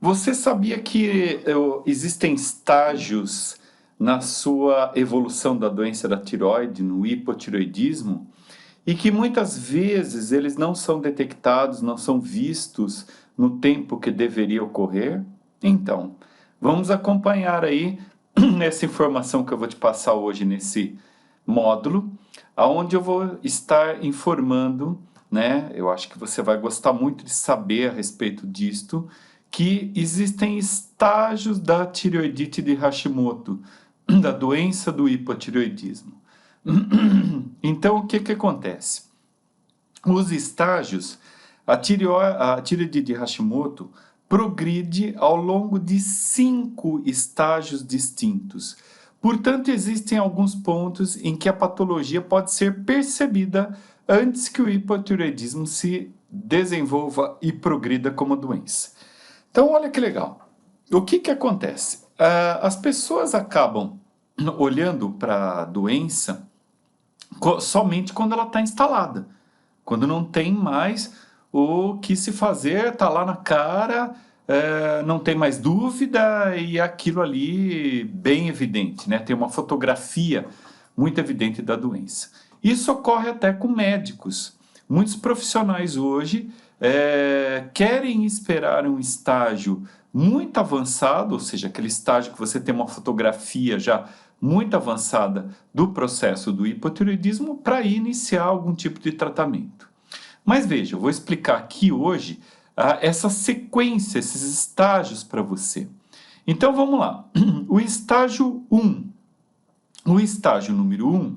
Você sabia que existem estágios na sua evolução da doença da tireoide, no hipotireoidismo, e que muitas vezes eles não são detectados, não são vistos no tempo que deveria ocorrer? Então, vamos acompanhar aí essa informação que eu vou te passar hoje nesse módulo, aonde eu vou estar informando, né? Eu acho que você vai gostar muito de saber a respeito disto, que existem estágios da tireoidite de Hashimoto, da doença do hipotireoidismo. Então, o que acontece? Os estágios, a tireoidite de Hashimoto progride ao longo de 5 estágios distintos. Portanto, existem alguns pontos em que a patologia pode ser percebida antes que o hipotireoidismo se desenvolva e progrida como doença. Então, olha que legal. O que acontece? As pessoas acabam olhando para a doença somente quando ela está instalada. Quando não tem mais o que se fazer, está lá na cara, não tem mais dúvida e é aquilo ali bem evidente, né? Tem uma fotografia muito evidente da doença. Isso ocorre até com médicos. Muitos profissionais hoje querem esperar um estágio muito avançado, ou seja, aquele estágio que você tem uma fotografia já muito avançada do processo do hipotireoidismo para iniciar algum tipo de tratamento. Mas veja, eu vou explicar aqui hoje essa sequência, esses estágios para você. Então vamos lá. O estágio 1. O estágio número 1,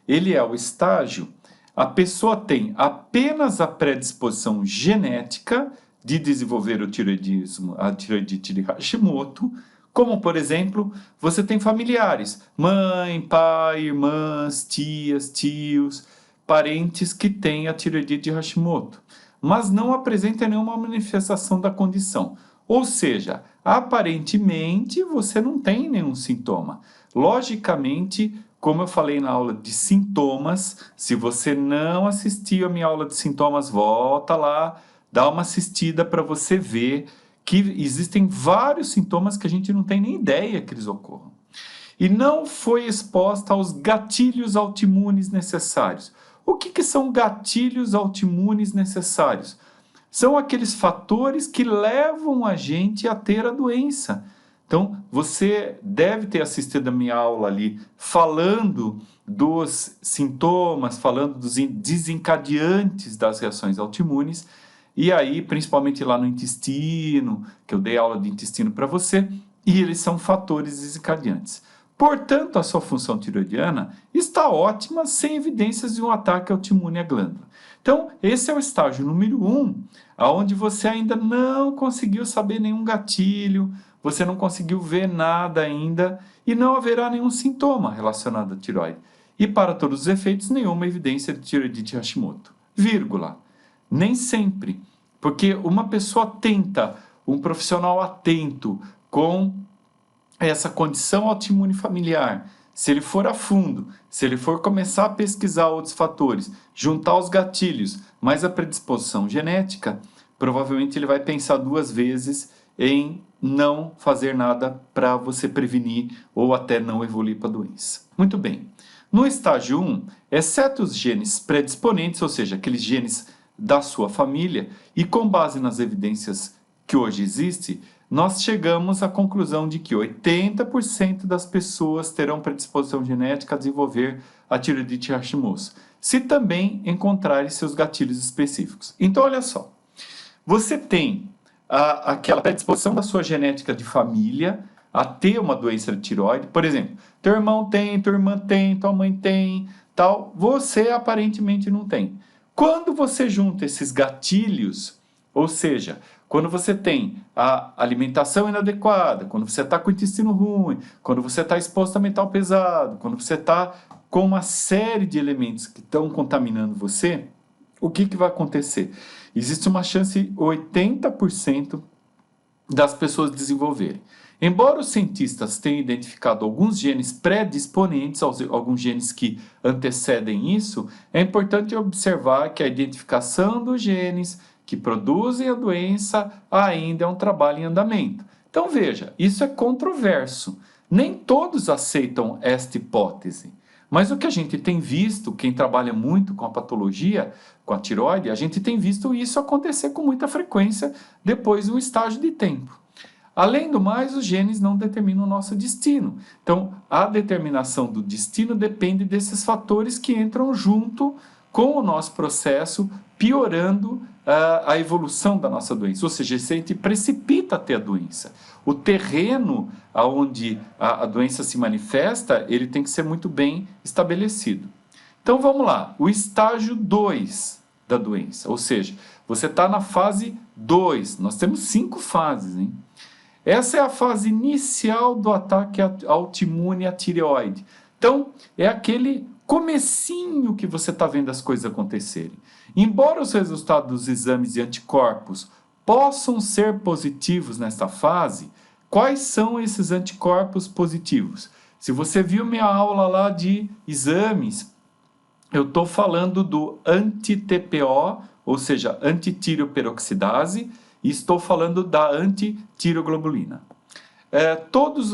ele é o estágio, a pessoa tem apenas a predisposição genética de desenvolver o tireoidismo, a tireoidite de Hashimoto, como, por exemplo, você tem familiares, mãe, pai, irmãs, tias, tios, parentes que têm a tireoidite de Hashimoto, mas não apresentam nenhuma manifestação da condição. Ou seja, aparentemente você não tem nenhum sintoma. Logicamente, como eu falei na aula de sintomas, se você não assistiu a minha aula de sintomas, volta lá, dá uma assistida para você ver que existem vários sintomas que a gente não tem nem ideia que eles ocorram. E não foi exposta aos gatilhos autoimunes necessários. O que são gatilhos autoimunes necessários? São aqueles fatores que levam a gente a ter a doença. Então, você deve ter assistido a minha aula ali falando dos sintomas, falando dos desencadeantes das reações autoimunes, e aí, principalmente lá no intestino, que eu dei aula de intestino para você, e eles são fatores desencadeantes. Portanto, a sua função tiroidiana está ótima, sem evidências de um ataque autoimune à glândula. Então, esse é o estágio número 1, onde você ainda não conseguiu saber nenhum gatilho, você não conseguiu ver nada ainda e não haverá nenhum sintoma relacionado à tireoide. E para todos os efeitos, nenhuma evidência de tireoidite Hashimoto. Vírgula. Nem sempre, porque uma pessoa atenta, um profissional atento com essa condição autoimune familiar, se ele for a fundo, se ele for começar a pesquisar outros fatores, juntar os gatilhos, mais a predisposição genética, provavelmente ele vai pensar 2 vezes em não fazer nada para você prevenir ou até não evoluir para a doença. Muito bem. No estágio 1, exceto os genes predisponentes, ou seja, aqueles genes da sua família, e com base nas evidências que hoje existem, nós chegamos à conclusão de que 80% das pessoas terão predisposição genética a desenvolver a tireoidite Hashimoto, se também encontrarem seus gatilhos específicos. Então, olha só, você tem aquela predisposição da sua genética de família a ter uma doença de tireoide, por exemplo, teu irmão tem, tua irmã tem, tua mãe tem, tal, você aparentemente não tem. Quando você junta esses gatilhos, ou seja, quando você tem a alimentação inadequada, quando você está com o intestino ruim, quando você está exposto a metal pesado, quando você está com uma série de elementos que estão contaminando você, o que vai acontecer? Existe uma chance 80% das pessoas desenvolverem. Embora os cientistas tenham identificado alguns genes predisponentes, alguns genes que antecedem isso, é importante observar que a identificação dos genes que que produzem a doença, ainda é um trabalho em andamento. Então veja, isso é controverso. Nem todos aceitam esta hipótese. Mas o que a gente tem visto, quem trabalha muito com a patologia, com a tireoide, a gente tem visto isso acontecer com muita frequência depois de um estágio de tempo. Além do mais, os genes não determinam o nosso destino. Então, a determinação do destino depende desses fatores que entram junto com o nosso processo, piorando a evolução da nossa doença. Ou seja, se a gente precipita até a doença. O terreno onde a doença se manifesta, ele tem que ser muito bem estabelecido. Então, vamos lá. O estágio 2 da doença. Ou seja, você está na fase 2. Nós temos 5 fases, hein? Essa é a fase inicial do ataque autoimune à tireoide. Então, é aquele comecinho que você está vendo as coisas acontecerem. Embora os resultados dos exames de anticorpos possam ser positivos nesta fase, quais são esses anticorpos positivos? Se você viu minha aula lá de exames, eu estou falando do anti-TPO, ou seja, antitiridoperoxidase, e estou falando da antitireoglobulina. Todos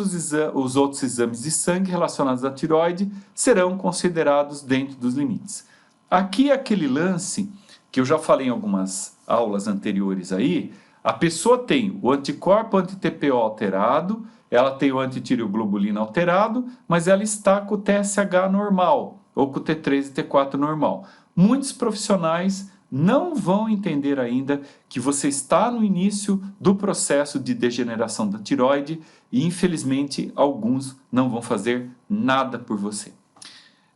os outros exames de sangue relacionados à tireoide serão considerados dentro dos limites. Aqui é aquele lance que eu já falei em algumas aulas anteriores aí, a pessoa tem o anticorpo anti-TPO alterado, ela tem o antitireoglobulina alterado, mas ela está com o TSH normal, ou com o T3 e T4 normal. Muitos profissionais não vão entender ainda que você está no início do processo de degeneração da tireoide e, infelizmente, alguns não vão fazer nada por você.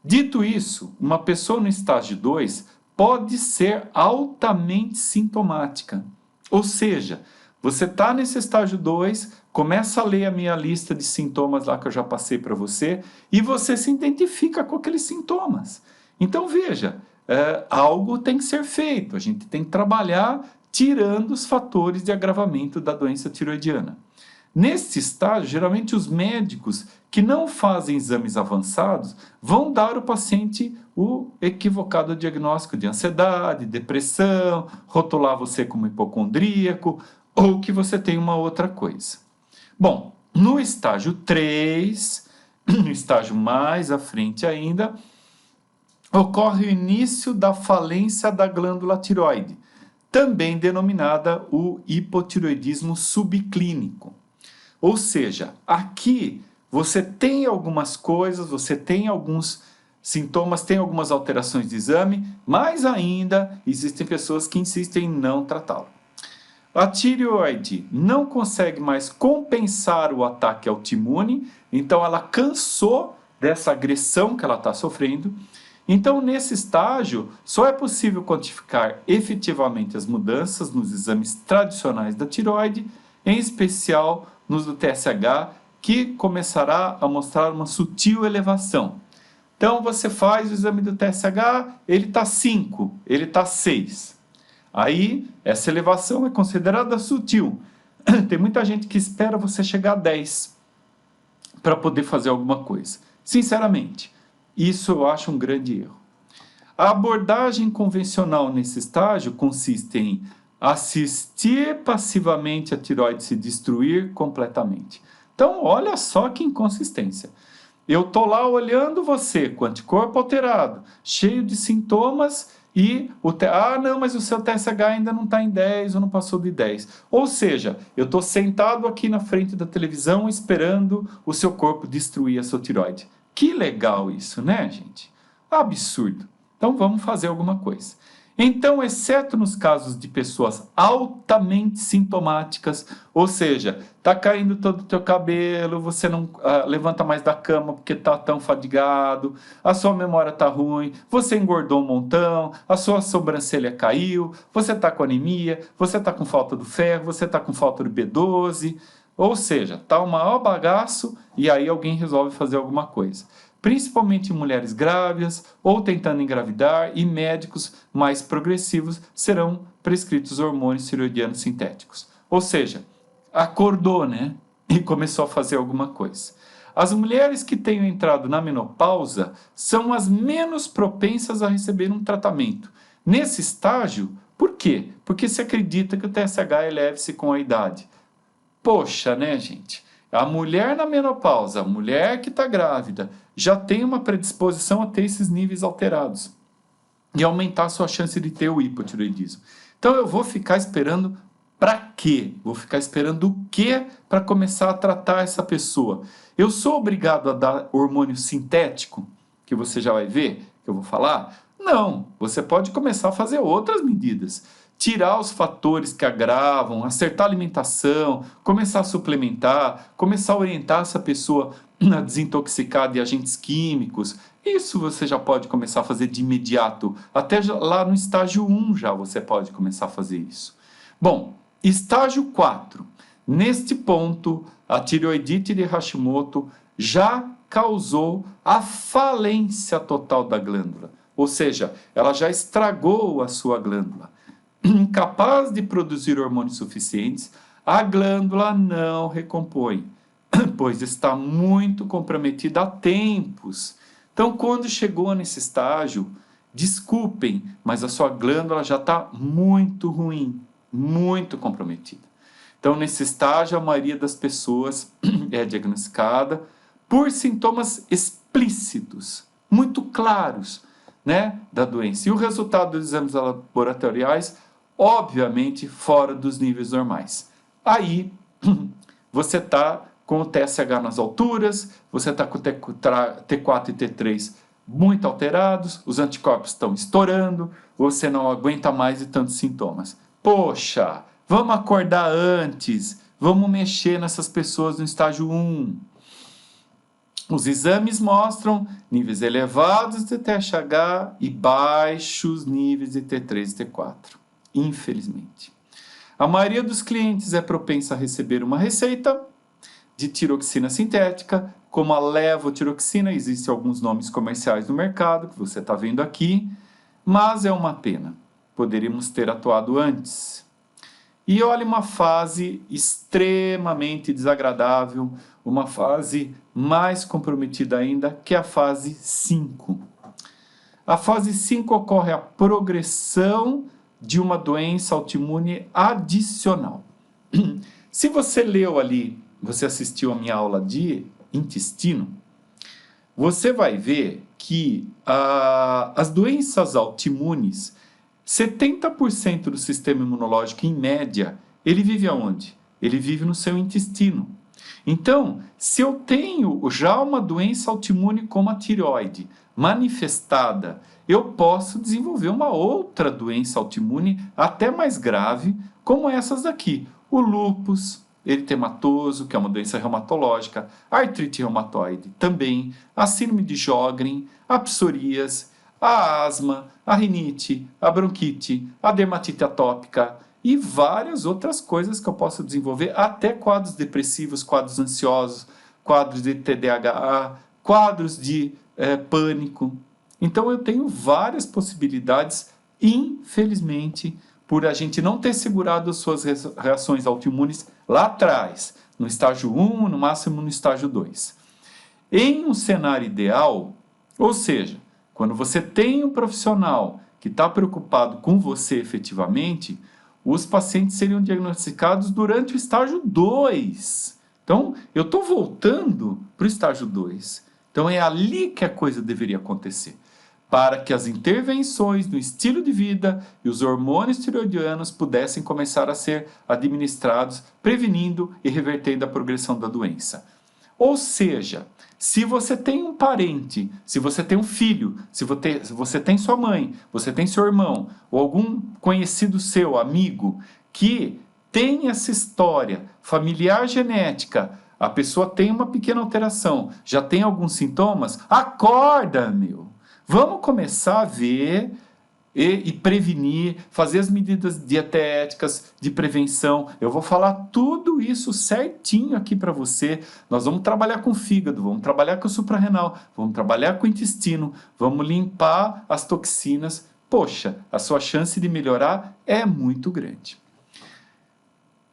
Dito isso, uma pessoa no estágio 2 pode ser altamente sintomática. Ou seja, você está nesse estágio 2, começa a ler a minha lista de sintomas lá que eu já passei para você e você se identifica com aqueles sintomas. Então veja, algo tem que ser feito, a gente tem que trabalhar tirando os fatores de agravamento da doença tiroidiana. Neste estágio, geralmente os médicos que não fazem exames avançados vão dar ao paciente o equivocado diagnóstico de ansiedade, depressão, rotular você como hipocondríaco ou que você tem uma outra coisa. Bom, no estágio 3, no estágio mais à frente ainda, ocorre o início da falência da glândula tireoide, também denominada o hipotireoidismo subclínico. Ou seja, aqui você tem algumas coisas, você tem alguns sintomas, tem algumas alterações de exame, mas ainda existem pessoas que insistem em não tratá-lo. A tireoide não consegue mais compensar o ataque autoimune, então ela cansou dessa agressão que ela está sofrendo. Então, nesse estágio, só é possível quantificar efetivamente as mudanças nos exames tradicionais da tireoide, em especial nos do TSH, que começará a mostrar uma sutil elevação. Então, você faz o exame do TSH, ele está 5, ele está 6. Aí, essa elevação é considerada sutil. Tem muita gente que espera você chegar a 10 para poder fazer alguma coisa. Sinceramente, isso eu acho um grande erro. A abordagem convencional nesse estágio consiste em assistir passivamente a tireoide se destruir completamente. Então, olha só que inconsistência. Eu estou lá olhando você com anticorpo alterado, cheio de sintomas e não, mas o seu TSH ainda não está em 10 ou não passou de 10. Ou seja, eu estou sentado aqui na frente da televisão esperando o seu corpo destruir a sua tireoide. Que legal isso, né, gente? Absurdo. Então vamos fazer alguma coisa. Então, exceto nos casos de pessoas altamente sintomáticas, ou seja, está caindo todo o teu cabelo, você não levanta mais da cama porque está tão fadigado, a sua memória está ruim, você engordou um montão, a sua sobrancelha caiu, você está com anemia, você está com falta do ferro, você está com falta do B12, ou seja, está o maior bagaço e aí alguém resolve fazer alguma coisa. Principalmente em mulheres grávidas ou tentando engravidar e médicos mais progressivos serão prescritos hormônios tireoidianos sintéticos. Ou seja, acordou, né? E começou a fazer alguma coisa. As mulheres que tenham entrado na menopausa são as menos propensas a receber um tratamento. Nesse estágio, Por quê? Porque se acredita que o TSH eleve-se com a idade. Poxa, né, gente? A mulher na menopausa, a mulher que está grávida, já tem uma predisposição a ter esses níveis alterados e aumentar a sua chance de ter o hipotireoidismo. Então eu vou ficar esperando para quê? Vou ficar esperando o quê para começar a tratar essa pessoa? Eu sou obrigado a dar hormônio sintético, que você já vai ver, que eu vou falar? Não, você pode começar a fazer outras medidas. Tirar os fatores que agravam, acertar a alimentação, começar a suplementar, começar a orientar essa pessoa a desintoxicar de agentes químicos. Isso você já pode começar a fazer de imediato. Até lá no estágio 1 já você pode começar a fazer isso. Bom, estágio 4. Neste ponto, a tireoidite de Hashimoto já causou a falência total da glândula. Ou seja, ela já estragou a sua glândula. Incapaz de produzir hormônios suficientes, a glândula não recompõe, pois está muito comprometida há tempos. Então, quando chegou nesse estágio, desculpem, mas a sua glândula já está muito ruim, muito comprometida. Então, nesse estágio, a maioria das pessoas é diagnosticada por sintomas explícitos, muito claros, né, da doença. E o resultado dos exames laboratoriais, obviamente, fora dos níveis normais. Aí, você está com o TSH nas alturas, você está com o T4 e T3 muito alterados, os anticorpos estão estourando, você não aguenta mais de tantos sintomas. Poxa, vamos acordar antes, vamos mexer nessas pessoas no estágio 1. Os exames mostram níveis elevados de TSH e baixos níveis de T3 e T4, infelizmente. A maioria dos clientes é propensa a receber uma receita de tiroxina sintética, como a levotiroxina, existem alguns nomes comerciais no mercado, que você está vendo aqui, mas é uma pena. Poderíamos ter atuado antes. E olha uma fase extremamente desagradável, uma fase mais comprometida ainda, que é a fase 5. A fase 5 ocorre a progressão de uma doença autoimune adicional. Se você leu ali, você assistiu a minha aula de intestino, você vai ver que as doenças autoimunes, 70% do sistema imunológico, em média, ele vive aonde? Ele vive no seu intestino. Então, se eu tenho já uma doença autoimune como a tireoide manifestada, eu posso desenvolver uma outra doença autoimune até mais grave, como essas daqui. O lúpus eritematoso, que é uma doença reumatológica, a artrite reumatoide também, a síndrome de Sjögren, a psoríase, a asma, a rinite, a bronquite, a dermatite atópica e várias outras coisas que eu posso desenvolver, até quadros depressivos, quadros ansiosos, quadros de TDAH, quadros de pânico. Então eu tenho várias possibilidades, infelizmente, por a gente não ter segurado as suas reações autoimunes lá atrás, no estágio 1, no máximo no estágio 2. Em um cenário ideal, ou seja, quando você tem um profissional que está preocupado com você efetivamente, os pacientes seriam diagnosticados durante o estágio 2. Então, eu estou voltando para o estágio 2. Então, é ali que a coisa deveria acontecer, para que as intervenções no estilo de vida e os hormônios tireoidianos pudessem começar a ser administrados, prevenindo e revertendo a progressão da doença. Ou seja, se você tem um parente, se você tem um filho, se você tem sua mãe, você tem seu irmão, ou algum conhecido seu, amigo, que tem essa história familiar genética, a pessoa tem uma pequena alteração, já tem alguns sintomas, acorda, meu! Vamos começar a ver e prevenir, fazer as medidas dietéticas de prevenção. Eu vou falar tudo isso certinho aqui para você. Nós vamos trabalhar com o fígado, vamos trabalhar com o suprarrenal, vamos trabalhar com o intestino, vamos limpar as toxinas. Poxa, a sua chance de melhorar é muito grande.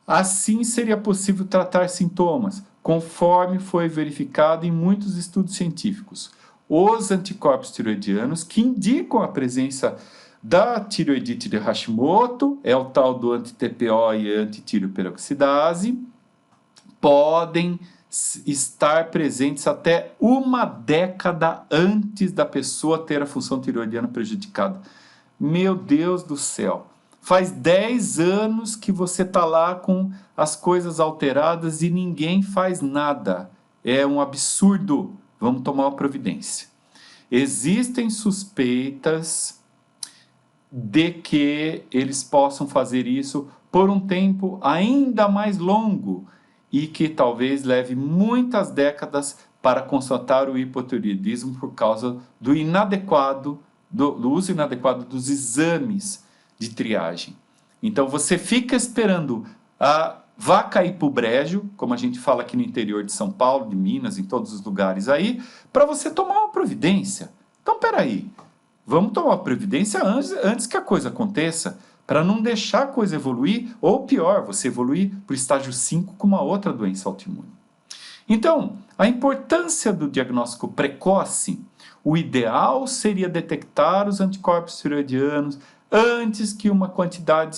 Assim seria possível tratar sintomas, conforme foi verificado em muitos estudos científicos. Os anticorpos tireoidianos, que indicam a presença da tireoidite de Hashimoto, é o tal do anti-TPO e anti-tireoperoxidase, podem estar presentes até uma década antes da pessoa ter a função tireoidiana prejudicada. Meu Deus do céu! Faz 10 anos que você está lá com as coisas alteradas e ninguém faz nada. É um absurdo. Vamos tomar uma providência. Existem suspeitas de que eles possam fazer isso por um tempo ainda mais longo e que talvez leve muitas décadas para constatar o hipotireoidismo por causa do uso inadequado dos exames de triagem. Então você fica esperando a vaca ir para o brejo, como a gente fala aqui no interior de São Paulo, de Minas, em todos os lugares aí, para você tomar uma providência. Então, peraí, vamos tomar uma providência antes que a coisa aconteça, para não deixar a coisa evoluir, ou pior, você evoluir para o estágio 5 com uma outra doença autoimune. Então, a importância do diagnóstico precoce, o ideal seria detectar os anticorpos tireoidianos antes que uma quantidade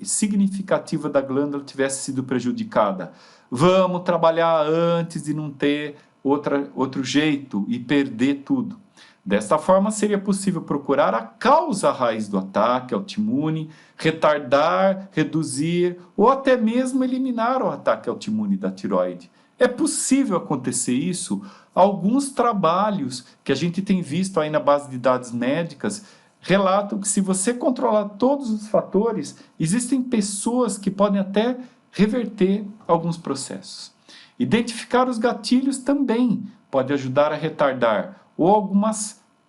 significativa da glândula tivesse sido prejudicada. Vamos trabalhar antes de não ter outro jeito e perder tudo. Desta forma, seria possível procurar a causa raiz do ataque autoimune, retardar, reduzir ou até mesmo eliminar o ataque autoimune da tireoide. É possível acontecer isso? Alguns trabalhos que a gente tem visto aí na base de dados médicas relatam que se você controlar todos os fatores, existem pessoas que podem até reverter alguns processos. Identificar os gatilhos também pode ajudar a retardar ou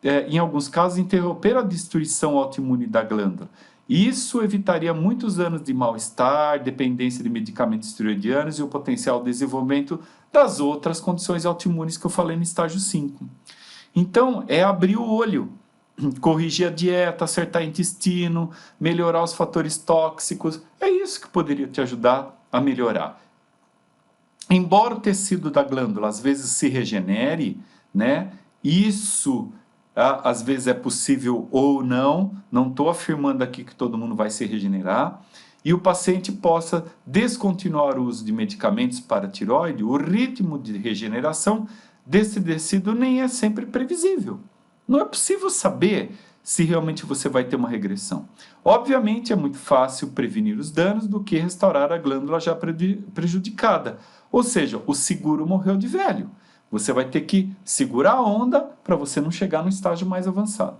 em alguns casos, interromper a destruição autoimune da glândula. Isso evitaria muitos anos de mal-estar, dependência de medicamentos tireoidianos e o potencial desenvolvimento das outras condições autoimunes que eu falei no estágio 5. Então, é abrir o olho, corrigir a dieta, acertar o intestino, melhorar os fatores tóxicos. É isso que poderia te ajudar a melhorar. Embora o tecido da glândula às vezes se regenere, né, isso às vezes é possível ou não estou afirmando aqui que todo mundo vai se regenerar, e o paciente possa descontinuar o uso de medicamentos para a tireoide, o ritmo de regeneração desse tecido nem é sempre previsível. Não é possível saber se realmente você vai ter uma regressão. Obviamente é muito fácil prevenir os danos do que restaurar a glândula já prejudicada. Ou seja, o seguro morreu de velho. Você vai ter que segurar a onda para você não chegar no estágio mais avançado.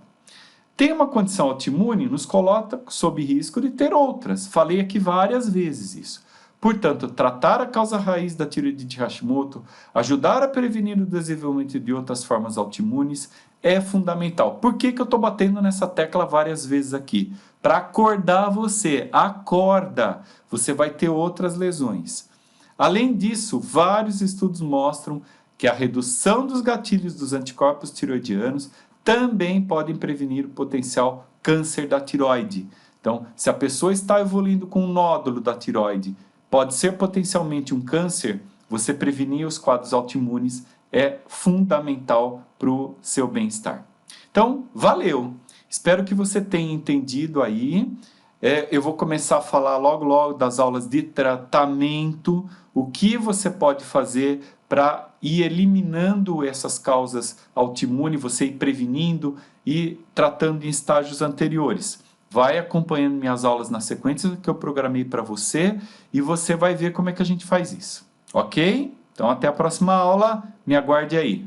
Ter uma condição autoimune nos coloca sob risco de ter outras. Falei aqui várias vezes isso. Portanto, tratar a causa raiz da tireoidite de Hashimoto, ajudar a prevenir o desenvolvimento de outras formas autoimunes é fundamental. Por que eu estou batendo nessa tecla várias vezes aqui? Para acordar você. Acorda! Você vai ter outras lesões. Além disso, vários estudos mostram que a redução dos gatilhos dos anticorpos tireoidianos também podem prevenir o potencial câncer da tireoide. Então, se a pessoa está evoluindo com um nódulo da tireoide, pode ser potencialmente um câncer, você prevenir os quadros autoimunes é fundamental para o seu bem-estar. Então, valeu! Espero que você tenha entendido aí. Eu vou começar a falar logo das aulas de tratamento, o que você pode fazer para ir eliminando essas causas autoimunes, você ir prevenindo e tratando em estágios anteriores. Vai acompanhando minhas aulas na sequência que eu programei para você e você vai ver como é que a gente faz isso. Ok? Então até a próxima aula, me aguarde aí.